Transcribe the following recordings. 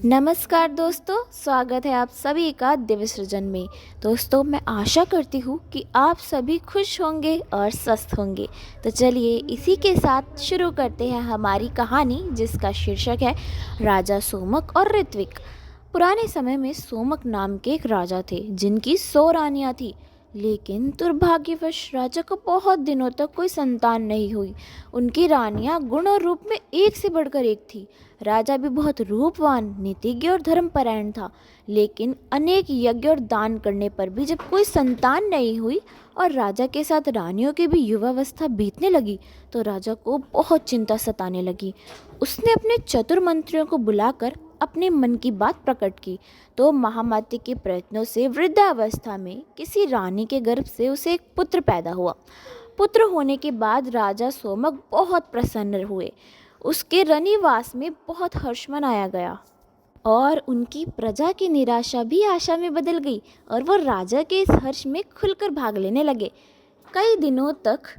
नमस्कार दोस्तों, स्वागत है आप सभी का दिव्य सृजन में। दोस्तों, मैं आशा करती हूँ कि आप सभी खुश होंगे और स्वस्थ होंगे। तो चलिए इसी के साथ शुरू करते हैं हमारी कहानी, जिसका शीर्षक है राजा सोमक और ऋत्विक। पुराने समय में सोमक नाम के एक राजा थे जिनकी 100 रानियाँ थी, लेकिन दुर्भाग्यवश राजा को बहुत दिनों तक कोई संतान नहीं हुई। उनकी रानियां गुण और रूप में एक से बढ़कर एक थी। राजा भी बहुत रूपवान, नीतिज्ञ और धर्मपरायण था, लेकिन अनेक यज्ञ और दान करने पर भी जब कोई संतान नहीं हुई और राजा के साथ रानियों की भी युवावस्था बीतने लगी, तो राजा को बहुत चिंता सताने लगी। उसने अपने चतुर मंत्रियों को बुलाकर अपने मन की बात प्रकट की। तो महामाती के प्रयत्नों से वृद्धावस्था में किसी रानी के गर्भ से उसे एक पुत्र पैदा हुआ। पुत्र होने के बाद राजा सोमक बहुत प्रसन्न हुए। उसके रनिवास में बहुत हर्ष मनाया गया और उनकी प्रजा की निराशा भी आशा में बदल गई और वो राजा के इस हर्ष में खुलकर भाग लेने लगे। कई दिनों तक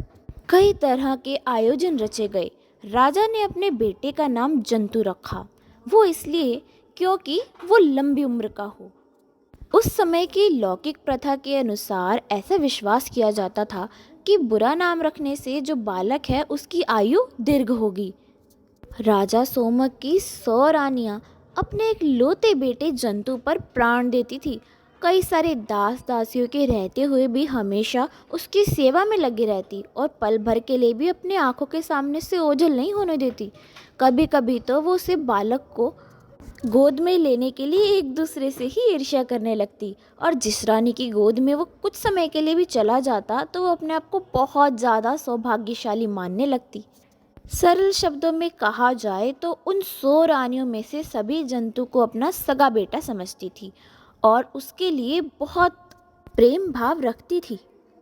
कई तरह के आयोजन रचे गए। राजा ने अपने बेटे का नाम जंतु रखा, वो इसलिए क्योंकि वो लंबी उम्र का हो। उस समय की लौकिक प्रथा के अनुसार ऐसा विश्वास किया जाता था कि बुरा नाम रखने से जो बालक है उसकी आयु दीर्घ होगी। राजा सोमक की 100 रानियां अपने एक लौते बेटे जंतु पर प्राण देती थी। कई सारे दास दासियों के रहते हुए भी हमेशा उसकी सेवा में लगी रहती और पल भर के लिए भी अपने आंखों के सामने से ओझल नहीं होने देती। कभी कभी तो वो उसे बालक को गोद में लेने के लिए एक दूसरे से ही ईर्ष्या करने लगती, और जिस रानी की गोद में वो कुछ समय के लिए भी चला जाता तो वो अपने आप को बहुत ज़्यादा सौभाग्यशाली मानने लगती। सरल शब्दों में कहा जाए तो उन 100 रानियों में से सभी जंतु को अपना सगा बेटा समझती थी और उसके लिए बहुत प्रेम भाव रखती थी।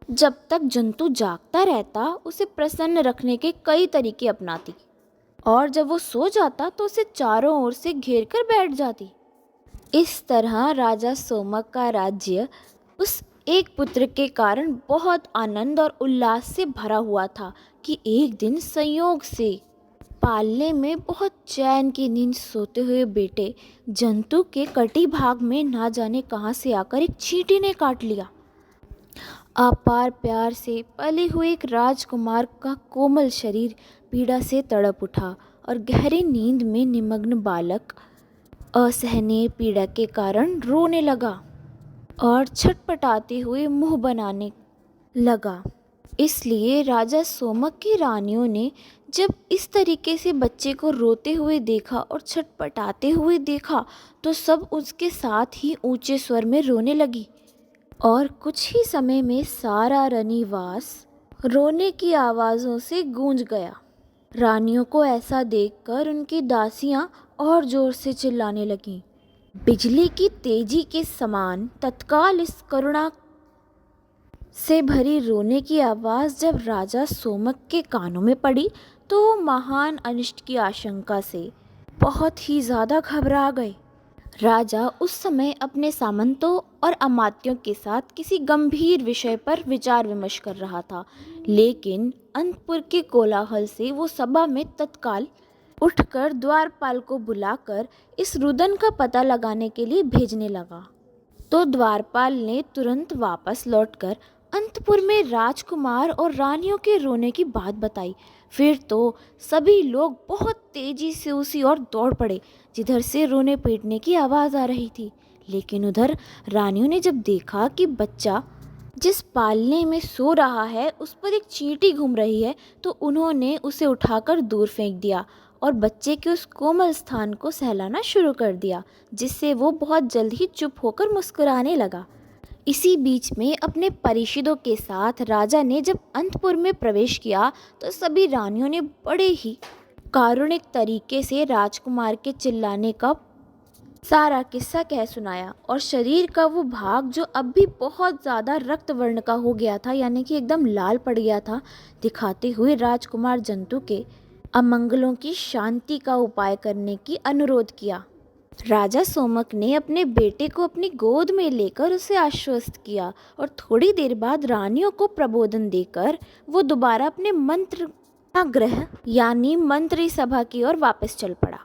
जब तक जंतु जागता रहता उसे प्रसन्न रखने के कई तरीके अपनाती, और जब वो सो जाता तो उसे चारों ओर से घेर कर बैठ जाती। इस तरह राजा सोमक का राज्य उस एक पुत्र के कारण बहुत आनंद और उल्लास से भरा हुआ था कि एक दिन संयोग से पालने में बहुत चैन की नींद सोते हुए बेटे जंतु के कटी भाग में ना जाने कहाँ से आकर एक चींटी ने काट लिया। अपार प्यार से पले हुए एक राजकुमार का कोमल शरीर पीड़ा से तड़प उठा और गहरी नींद में निमग्न बालक असहनीय पीड़ा के कारण रोने लगा और छटपटाते हुए मुंह बनाने लगा। इसलिए राजा सोमक की रानियों ने जब इस तरीके से बच्चे को रोते हुए देखा और छटपटाते हुए देखा तो सब उसके साथ ही ऊंचे स्वर में रोने लगी, और कुछ ही समय में सारा रनिवास रोने की आवाज़ों से गूंज गया। रानियों को ऐसा देखकर उनकी दासियां और जोर से चिल्लाने लगीं। बिजली की तेजी के समान तत्काल इस करुणा से भरी रोने की आवाज़ जब राजा सोमक के कानों में पड़ी तो वो महान अनिष्ट की आशंका से बहुत ही ज़्यादा घबरा गए। राजा उस समय अपने सामंतों और अमात्यों के साथ किसी गंभीर विषय पर विचार विमर्श कर रहा था, लेकिन अंतपुर के कोलाहल से वो सभा में तत्काल उठकर द्वारपाल को बुलाकर इस रुदन का पता लगाने के लिए भेजने लगा। तो द्वारपाल ने तुरंत वापस लौटकर अंतपुर में राजकुमार और रानियों के रोने की बात बताई। फिर तो सभी लोग बहुत तेजी से उसी ओर दौड़ पड़े जिधर से रोने पीटने की आवाज़ आ रही थी। लेकिन उधर रानियों ने जब देखा कि बच्चा जिस पालने में सो रहा है उस पर एक चींटी घूम रही है, तो उन्होंने उसे उठाकर दूर फेंक दिया और बच्चे के उस कोमल स्थान को सहलाना शुरू कर दिया, जिससे वो बहुत जल्द ही चुप होकर मुस्कुराने लगा। इसी बीच में अपने परिषदों के साथ राजा ने जब अंतपुर में प्रवेश किया तो सभी रानियों ने बड़े ही कारुणिक तरीके से राजकुमार के चिल्लाने का सारा किस्सा कह सुनाया, और शरीर का वो भाग जो अब भी बहुत ज़्यादा रक्त वर्ण का हो गया था, यानी कि एकदम लाल पड़ गया था, दिखाते हुए राजकुमार जंतु के अमंगलों की शांति का उपाय करने की अनुरोध किया। राजा सोमक ने अपने बेटे को अपनी गोद में लेकर उसे आश्वस्त किया और थोड़ी देर बाद रानियों को प्रबोधन देकर वो दोबारा अपने मंत्र गृह यानी मंत्री सभा की ओर वापस चल पड़ा।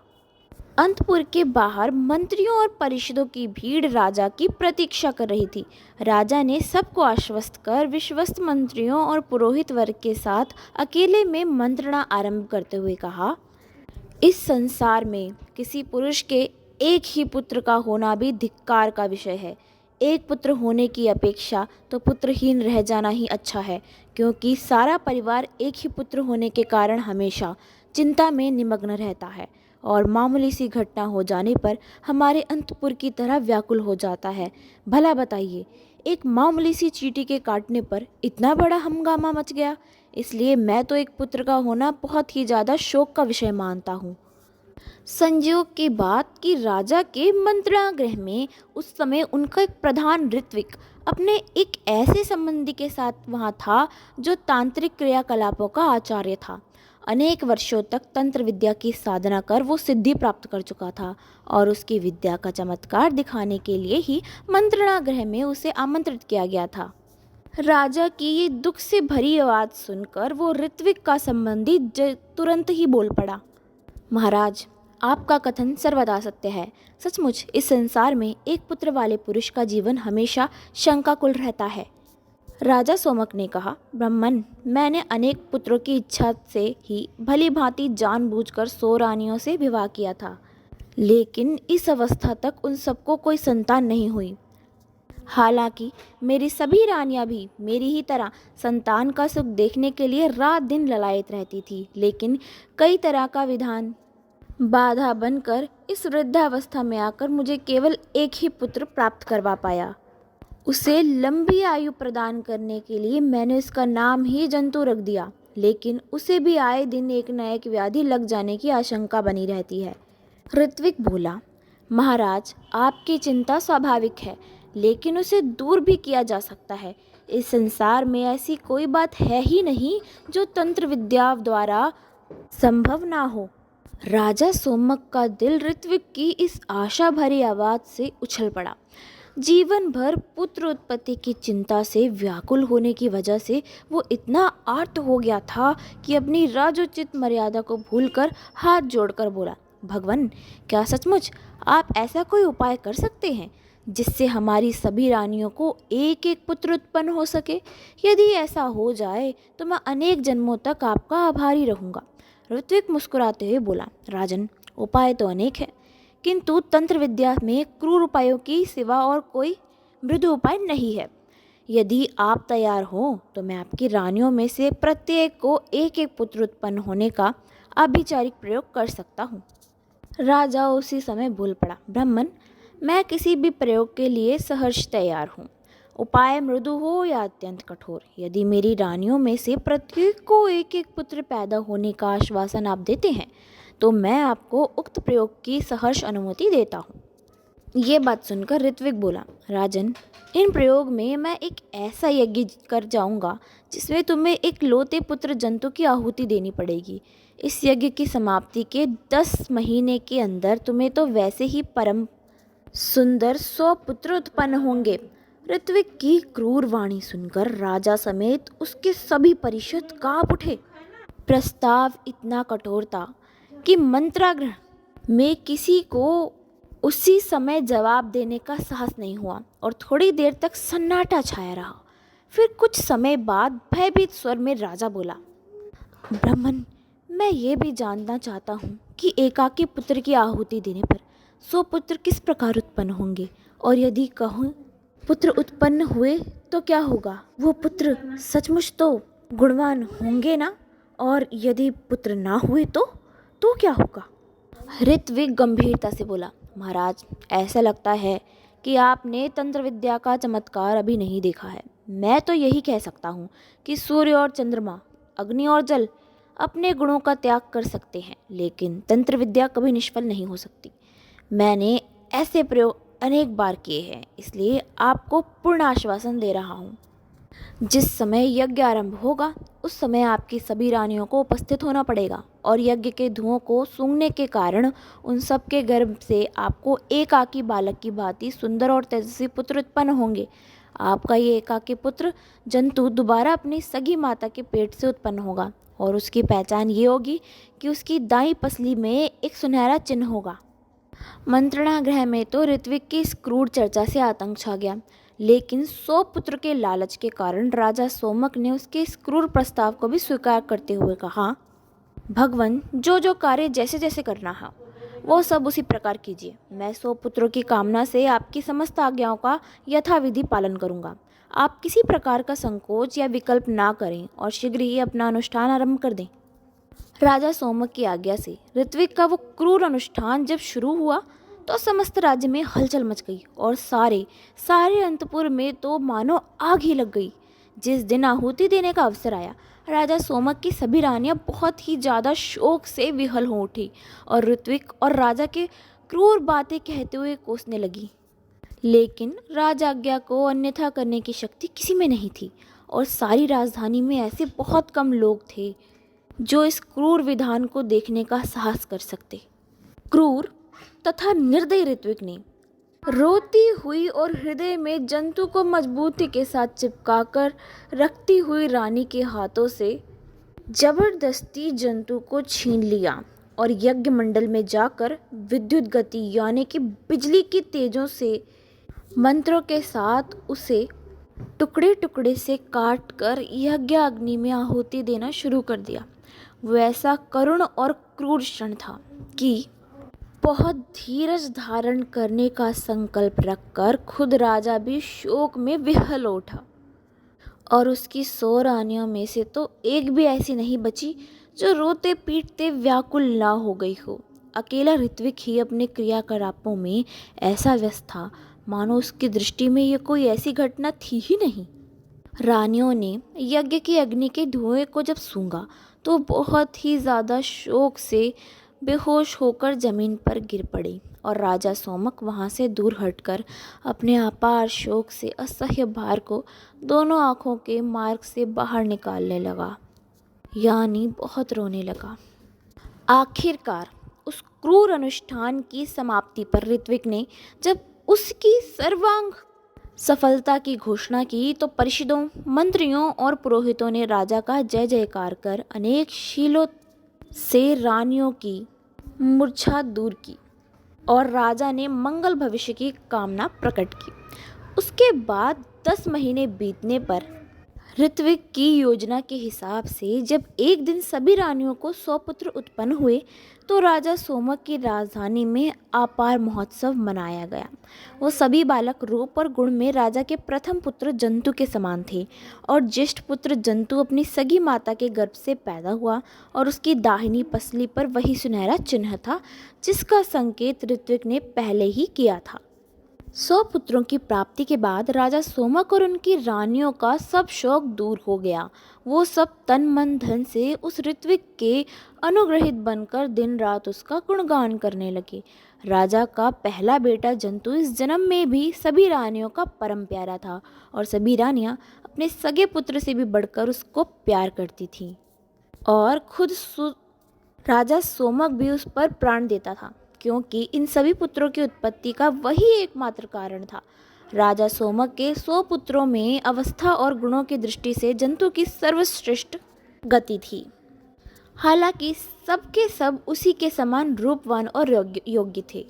अंतपुर के बाहर मंत्रियों और परिषदों की भीड़ राजा की प्रतीक्षा कर रही थी। राजा ने सबको आश्वस्त कर विश्वस्त मंत्रियों और पुरोहित वर्ग के साथ अकेले में मंत्रणा आरंभ करते हुए कहा, इस संसार में किसी पुरुष के एक ही पुत्र का होना भी धिक्कार का विषय है। एक पुत्र होने की अपेक्षा तो पुत्रहीन रह जाना ही अच्छा है, क्योंकि सारा परिवार एक ही पुत्र होने के कारण हमेशा चिंता में निमग्न रहता है और मामूली सी घटना हो जाने पर हमारे अंतपुर की तरह व्याकुल हो जाता है। भला बताइए, एक मामूली सी चींटी के काटने पर इतना बड़ा हंगामा मच गया। इसलिए मैं तो एक पुत्र का होना बहुत ही ज़्यादा शोक का विषय मानता हूँ। संयोग की बात कि राजा के मंत्रणा गृह में उस समय उनका एक प्रधान ऋत्विक अपने एक ऐसे संबंधी के साथ वहाँ था जो तांत्रिक क्रियाकलापों का आचार्य था। अनेक वर्षों तक तंत्र विद्या की साधना कर वो सिद्धि प्राप्त कर चुका था और उसकी विद्या का चमत्कार दिखाने के लिए ही मंत्रणा गृह में उसे आमंत्रित किया गया था। राजा की ये दुख से भरी आवाज़ सुनकर वो ऋत्विक का संबंधी तुरंत ही बोल पड़ा, महाराज, आपका कथन सर्वदा सत्य है। सचमुच इस संसार में एक पुत्र वाले पुरुष का जीवन हमेशा शंकाकुल रहता है। राजा सोमक ने कहा, ब्राह्मण, मैंने अनेक पुत्रों की इच्छा से ही भली भांति जानबूझकर 100 रानियों से विवाह किया था, लेकिन इस अवस्था तक उन सबको कोई संतान नहीं हुई। हालांकि मेरी सभी रानियां भी मेरी ही तरह संतान का सुख देखने के लिए रात दिन ललायत रहती थी, लेकिन कई तरह का विधान बाधा बनकर इस वृद्धावस्था में आकर मुझे केवल एक ही पुत्र प्राप्त करवा पाया। उसे लंबी आयु प्रदान करने के लिए मैंने उसका नाम ही जंतु रख दिया, लेकिन उसे भी आए दिन एक न एक व्याधि लग जाने की आशंका बनी रहती है। ऋत्विक बोला, महाराज, आपकी चिंता स्वाभाविक है, लेकिन उसे दूर भी किया जा सकता है। इस संसार में ऐसी कोई बात है ही नहीं जो तंत्र विद्या द्वारा संभव ना हो। राजा सोमक का दिल ऋत्विक की इस आशा भरी आवाज़ से उछल पड़ा। जीवन भर पुत्र उत्पत्ति की चिंता से व्याकुल होने की वजह से वो इतना आर्त हो गया था कि अपनी राजोचित मर्यादा को भूलकर हाथ जोड़कर बोला, भगवान, क्या सचमुच आप ऐसा कोई उपाय कर सकते हैं जिससे हमारी सभी रानियों को एक एक पुत्र उत्पन्न हो सके? यदि ऐसा हो जाए तो मैं अनेक जन्मों तक आपका आभारी रहूँगा। ऋत्विक मुस्कुराते हुए बोला, राजन, उपाय तो अनेक है, किंतु तंत्र विद्या में क्रूर उपायों की सिवा और कोई मृदु उपाय नहीं है। यदि आप तैयार हो तो मैं आपकी रानियों में से प्रत्येक को एक एक पुत्र उत्पन्न होने का आभिचारिक प्रयोग कर सकता हूँ। राजा उसी समय बोल पड़ा, ब्राह्मण, मैं किसी भी प्रयोग के लिए सहर्ष तैयार हूँ, उपाय मृदु हो या अत्यंत कठोर। यदि मेरी रानियों में से प्रत्येक को एक एक पुत्र पैदा होने का आश्वासन आप देते हैं तो मैं आपको उक्त प्रयोग की सहर्ष अनुमति देता हूँ। ये बात सुनकर ऋत्विक बोला, राजन, इन प्रयोग में मैं एक ऐसा यज्ञ कर जाऊंगा जिसमें तुम्हें एक लोते पुत्र जंतु की आहुति देनी पड़ेगी। इस यज्ञ की समाप्ति के 10 महीने के अंदर तुम्हें तो वैसे ही परम सुंदर 100 पुत्र उत्पन्न होंगे। ऋत्विक की क्रूर वाणी सुनकर राजा समेत उसके सभी परिषद कांप उठे। प्रस्ताव इतना कठोर था कि मंत्रागृह में किसी को उसी समय जवाब देने का साहस नहीं हुआ और थोड़ी देर तक सन्नाटा छाया रहा। फिर कुछ समय बाद भयभीत स्वर में राजा बोला, ब्राह्मण, मैं ये भी जानना चाहता हूँ कि एकाकी पुत्र की आहुति देने पर 100 पुत्र किस प्रकार उत्पन्न होंगे, और यदि कहूँ पुत्र उत्पन्न हुए तो क्या होगा? वो पुत्र सचमुच तो गुणवान होंगे ना? और यदि पुत्र ना हुए तो क्या होगा? ऋत्विक गंभीरता से बोला, महाराज, ऐसा लगता है कि आपने तंत्र विद्या का चमत्कार अभी नहीं देखा है। मैं तो यही कह सकता हूँ कि सूर्य और चंद्रमा, अग्नि और जल अपने गुणों का त्याग कर सकते हैं, लेकिन तंत्र विद्या कभी निष्फल नहीं हो सकती। मैंने ऐसे प्रयोग अनेक बार किए हैं, इसलिए आपको पूर्ण आश्वासन दे रहा हूँ। जिस समय यज्ञ आरंभ होगा उस समय आपकी सभी रानियों को उपस्थित होना पड़ेगा और यज्ञ के धुओं को सूंघने के कारण उन सब के गर्भ से आपको एकाकी बालक की भांति सुंदर और तेजस्वी पुत्र उत्पन्न होंगे। आपका ये एकाकी पुत्र जंतु दोबारा अपनी सगी माता के पेट से उत्पन्न होगा और उसकी पहचान ये होगी कि उसकी दाईं पसली में एक सुनहरा चिन्ह होगा। मंत्रणा गृह में तो ऋत्विक की इस क्रूर चर्चा से आतंक छा गया, लेकिन 100 पुत्र के लालच के कारण राजा सोमक ने उसके इस क्रूर प्रस्ताव को भी स्वीकार करते हुए कहा, भगवान, जो जो कार्य जैसे जैसे करना है वो सब उसी प्रकार कीजिए। मैं 100 पुत्रों की कामना से आपकी समस्त आज्ञाओं का यथाविधि पालन करूंगा। आप किसी प्रकार का संकोच या विकल्प ना करें और शीघ्र ही अपना अनुष्ठान आरंभ कर दें। राजा सोमक की आज्ञा से ऋत्विक का वो क्रूर अनुष्ठान जब शुरू हुआ तो समस्त राज्य में हलचल मच गई और सारे सारे अंतपुर में तो मानो आग ही लग गई। जिस दिन आहुति देने का अवसर आया, राजा सोमक की सभी रानियां बहुत ही ज़्यादा शोक से विहल हो उठी और ऋत्विक और राजा के क्रूर बातें कहते हुए कोसने लगी। लेकिन राजाज्ञा को अन्यथा करने की शक्ति किसी में नहीं थी और सारी राजधानी में ऐसे बहुत कम लोग थे जो इस क्रूर विधान को देखने का साहस कर सकते। क्रूर तथा निर्दयी ऋत्विक ने रोती हुई और हृदय में जंतु को मजबूती के साथ चिपकाकर रखती हुई रानी के हाथों से जबरदस्ती जंतु को छीन लिया और यज्ञ मंडल में जाकर विद्युत गति यानी कि बिजली की तेजों से मंत्रों के साथ उसे टुकड़े टुकड़े से काट कर यज्ञ अग्नि में आहुति देना शुरू कर दिया। वैसा करुण और क्रूर क्षण था कि बहुत धीरज धारण करने का संकल्प रखकर खुद राजा भी शोक में विह्वल उठा और उसकी 100 रानियों में से तो एक भी ऐसी नहीं बची जो रोते पीटते व्याकुल ना हो गई हो। अकेला ऋत्विक ही अपने क्रियाकलापों में ऐसा व्यस्त था मानो उसकी दृष्टि में ये कोई ऐसी घटना थी ही नहीं। रानियों ने यज्ञ की अग्नि के धुएं को जब सूंघा तो बहुत ही ज़्यादा शोक से बेहोश होकर जमीन पर गिर पड़ी और राजा सोमक वहाँ से दूर हटकर अपने अपार शोक से असह्य भार को दोनों आँखों के मार्ग से बाहर निकालने लगा, यानी बहुत रोने लगा। आखिरकार उस क्रूर अनुष्ठान की समाप्ति पर ऋत्विक ने जब उसकी सर्वांग सफलता की घोषणा की तो परिषदों, मंत्रियों और पुरोहितों ने राजा का जय जयकार कर अनेक शीलों से रानियों की मूर्छा दूर की और राजा ने मंगल भविष्य की कामना प्रकट की। उसके बाद 10 महीने बीतने पर ऋत्विक की योजना के हिसाब से जब एक दिन सभी रानियों को 100 पुत्र उत्पन्न हुए तो राजा सोमक की राजधानी में अपार महोत्सव मनाया गया। वो सभी बालक रूप और गुण में राजा के प्रथम पुत्र जंतु के समान थे और ज्येष्ठ पुत्र जंतु अपनी सगी माता के गर्भ से पैदा हुआ और उसकी दाहिनी पसली पर वही सुनहरा चिन्ह था जिसका संकेत ऋत्विक ने पहले ही किया था। 100 पुत्रों की प्राप्ति के बाद राजा सोमक और उनकी रानियों का सब शौक दूर हो गया। वो सब तन मन धन से उस ऋत्विक के अनुग्रहित बनकर दिन रात उसका गुणगान करने लगे। राजा का पहला बेटा जंतु इस जन्म में भी सभी रानियों का परम प्यारा था और सभी रानियां अपने सगे पुत्र से भी बढ़कर उसको प्यार करती थीं और खुद राजा सोमक भी उस पर प्राण देता था क्योंकि इन सभी पुत्रों की उत्पत्ति का वही एकमात्र कारण था। राजा सोमक के 100 पुत्रों में अवस्था और गुणों की दृष्टि से जंतु की सर्वश्रेष्ठ गति थी। हालांकि सबके सब उसी के समान रूपवान और योग्य थे।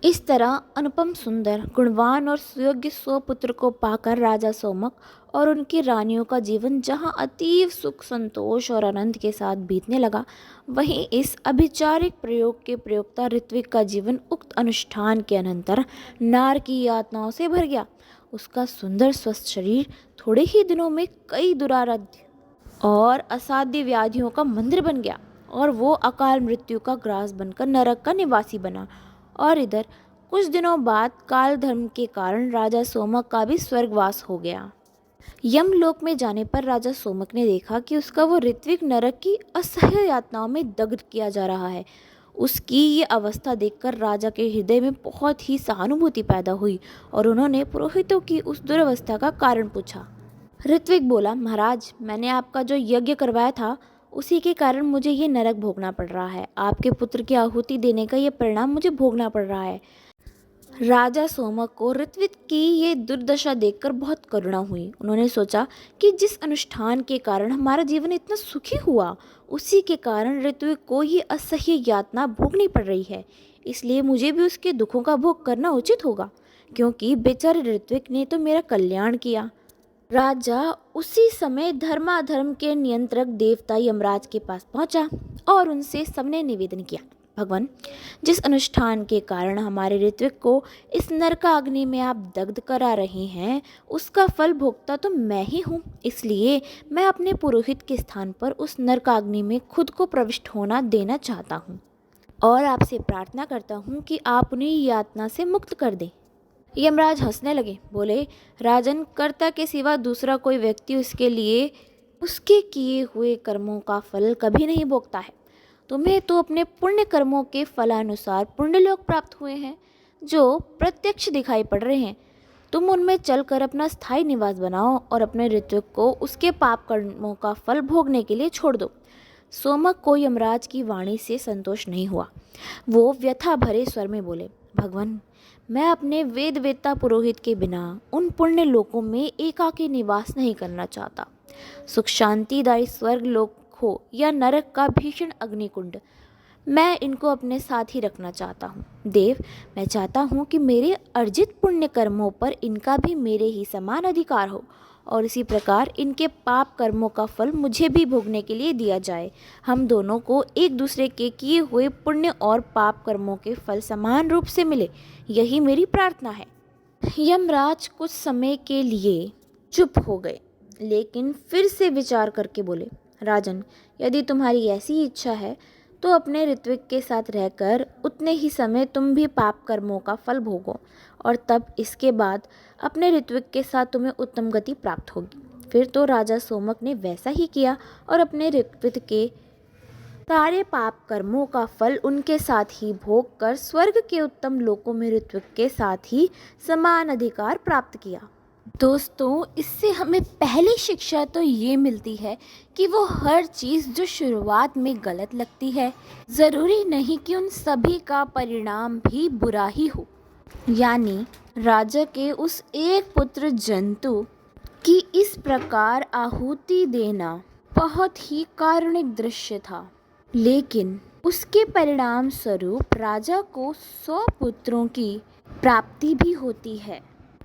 इस तरह अनुपम सुंदर गुणवान और सुयोग्य 100 पुत्र को पाकर राजा सोमक और उनकी रानियों का जीवन जहाँ अतीव सुख संतोष और आनंद के साथ बीतने लगा, वहीं इस अभिचारिक प्रयोग के प्रयोक्ता ऋत्विक का जीवन उक्त अनुष्ठान के अनंतर नार की यातनाओं से भर गया। उसका सुंदर स्वस्थ शरीर थोड़े ही दिनों में कई दुराराध्य और असाध्य व्याधियों का मंदिर बन गया और वो अकाल मृत्यु का ग्रास बनकर नरक का निवासी बना। और इधर कुछ दिनों बाद काल धर्म के कारण राजा सोमक का भी स्वर्गवास हो गया। यमलोक में जाने पर राजा सोमक ने देखा कि उसका वो ऋत्विक नरक की असह्य यातनाओं में दग्ध किया जा रहा है। उसकी ये अवस्था देखकर राजा के हृदय में बहुत ही सहानुभूति पैदा हुई और उन्होंने पुरोहितों की उस दुर्वस्था का कारण पूछा। ऋत्विक बोला, महाराज, मैंने आपका जो यज्ञ करवाया था उसी के कारण मुझे ये नरक भोगना पड़ रहा है। आपके पुत्र की आहुति देने का ये परिणाम मुझे भोगना पड़ रहा है। राजा सोमक को ऋत्विक की ये दुर्दशा देखकर बहुत करुणा हुई। उन्होंने सोचा कि जिस अनुष्ठान के कारण हमारा जीवन इतना सुखी हुआ, उसी के कारण ऋत्विक को ये असह्य यातना भोगनी पड़ रही है। इसलिए मुझे भी उसके दुखों का भोग करना उचित होगा, क्योंकि बेचारे ऋत्विक ने तो मेरा कल्याण किया। राजा उसी समय धर्माधर्म के नियंत्रक देवता यमराज के पास पहुंचा और उनसे सबने निवेदन किया, भगवान, जिस अनुष्ठान के कारण हमारे ऋत्विक को इस नरकाग्नि में आप दग्ध करा रहे हैं, उसका फल भोगता तो मैं ही हूँ। इसलिए मैं अपने पुरोहित के स्थान पर उस नरकाग्नि में खुद को प्रविष्ट होना देना चाहता हूँ और आपसे प्रार्थना करता हूँ कि आप उन्हें यातना से मुक्त कर दें। यमराज हंसने लगे, बोले, राजन, कर्ता के सिवा दूसरा कोई व्यक्ति उसके लिए उसके किए हुए कर्मों का फल कभी नहीं भोगता है। तुम्हें तो अपने पुण्य कर्मों के फलानुसार पुण्यलोक प्राप्त हुए हैं, जो प्रत्यक्ष दिखाई पड़ रहे हैं। तुम उनमें चलकर अपना स्थायी निवास बनाओ और अपने ऋत्विक को उसके पाप कर्मों का फल भोगने के लिए छोड़ दो। सोमक को यमराज की वाणी से संतोष नहीं हुआ। वो व्यथा भरे स्वर में बोले, भगवान, मैं अपने वेद वेत्ता पुरोहित के बिना उन पुण्य लोकों में एकाकी निवास नहीं करना चाहता। सुख शांतिदायी स्वर्ग लोक हो या नरक का भीषण अग्निकुंड, मैं इनको अपने साथ ही रखना चाहता हूँ। देव, मैं चाहता हूँ कि मेरे अर्जित पुण्य कर्मों पर इनका भी मेरे ही समान अधिकार हो और इसी प्रकार इनके पाप कर्मों का फल मुझे भी भोगने के लिए दिया जाए। हम दोनों को एक दूसरे के किए हुए पुण्य और पाप कर्मों के फल समान रूप से मिले, यही मेरी प्रार्थना है। यमराज कुछ समय के लिए चुप हो गए, लेकिन फिर से विचार करके बोले, राजन, यदि तुम्हारी ऐसी इच्छा है तो अपने ऋत्विक के साथ रहकर उतने ही समय तुम भी पाप कर्मों का फल भोगो और तब इसके बाद अपने ऋत्विक के साथ तुम्हें उत्तम गति प्राप्त होगी। फिर तो राजा सोमक ने वैसा ही किया और अपने ऋत्विक के सारे पाप कर्मों का फल उनके साथ ही भोग कर स्वर्ग के उत्तम लोकों में ऋत्विक के साथ ही समान अधिकार प्राप्त किया। दोस्तों, इससे हमें पहली शिक्षा तो ये मिलती है कि वो हर चीज़ जो शुरुआत में गलत लगती है, ज़रूरी नहीं कि उन सभी का परिणाम भी बुरा ही हो। यानी राजा के उस एक पुत्र जंतु की इस प्रकार आहुति देना बहुत ही कारुणिक दृश्य था, लेकिन उसके परिणाम स्वरूप राजा को 100 पुत्रों की प्राप्ति भी होती है।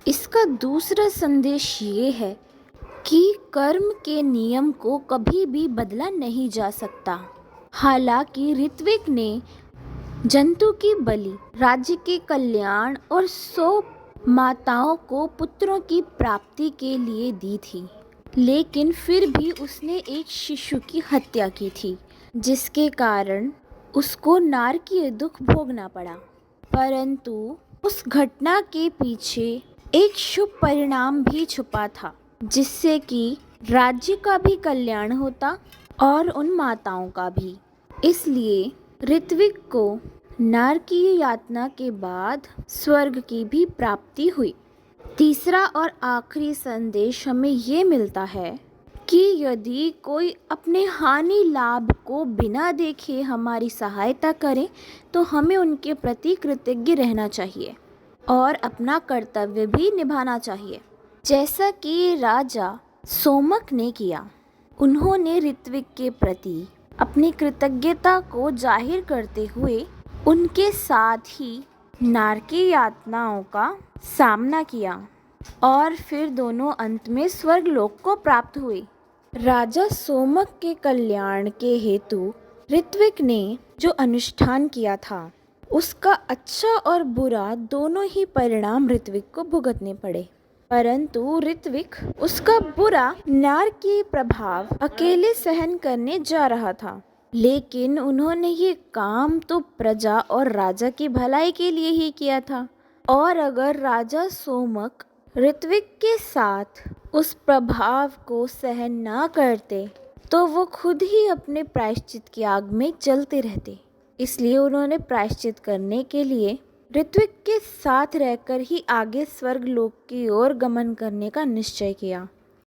इसका दूसरा संदेश ये है कि कर्म के नियम को कभी भी बदला नहीं जा सकता। हालांकि ऋत्विक ने जंतु की बलि राज्य के कल्याण और 100 माताओं को पुत्रों की प्राप्ति के लिए दी थी, लेकिन फिर भी उसने एक शिशु की हत्या की थी, जिसके कारण उसको नारकीय दुख भोगना पड़ा। परंतु उस घटना के पीछे एक शुभ परिणाम भी छुपा था, जिससे कि राज्य का भी कल्याण होता और उन माताओं का भी। इसलिए ऋत्विक को नारकीय यातना के बाद स्वर्ग की भी प्राप्ति हुई। तीसरा और आखिरी संदेश हमें ये मिलता है कि यदि कोई अपने हानि लाभ को बिना देखे हमारी सहायता करे तो हमें उनके प्रति कृतज्ञ रहना चाहिए और अपना कर्तव्य भी निभाना चाहिए, जैसा कि राजा सोमक ने किया। उन्होंने ऋत्विक के प्रति अपनी कृतज्ञता को जाहिर करते हुए उनके साथ ही नारकीय यातनाओं का सामना किया और फिर दोनों अंत में स्वर्गलोक को प्राप्त हुए। राजा सोमक के कल्याण के हेतु ऋत्विक ने जो अनुष्ठान किया था, उसका अच्छा और बुरा दोनों ही परिणाम ऋत्विक को भुगतने पड़े। परंतु ऋत्विक उसका बुरा नारकीय प्रभाव अकेले सहन करने जा रहा था, लेकिन उन्होंने ये काम तो प्रजा और राजा की भलाई के लिए ही किया था। और अगर राजा सोमक ऋत्विक के साथ उस प्रभाव को सहन ना करते तो वो खुद ही अपने प्रायश्चित की आग में जलते रहते। इसलिए उन्होंने प्रायश्चित करने के लिए ऋत्विक के साथ रहकर ही आगे स्वर्ग लोक की ओर गमन करने का निश्चय किया।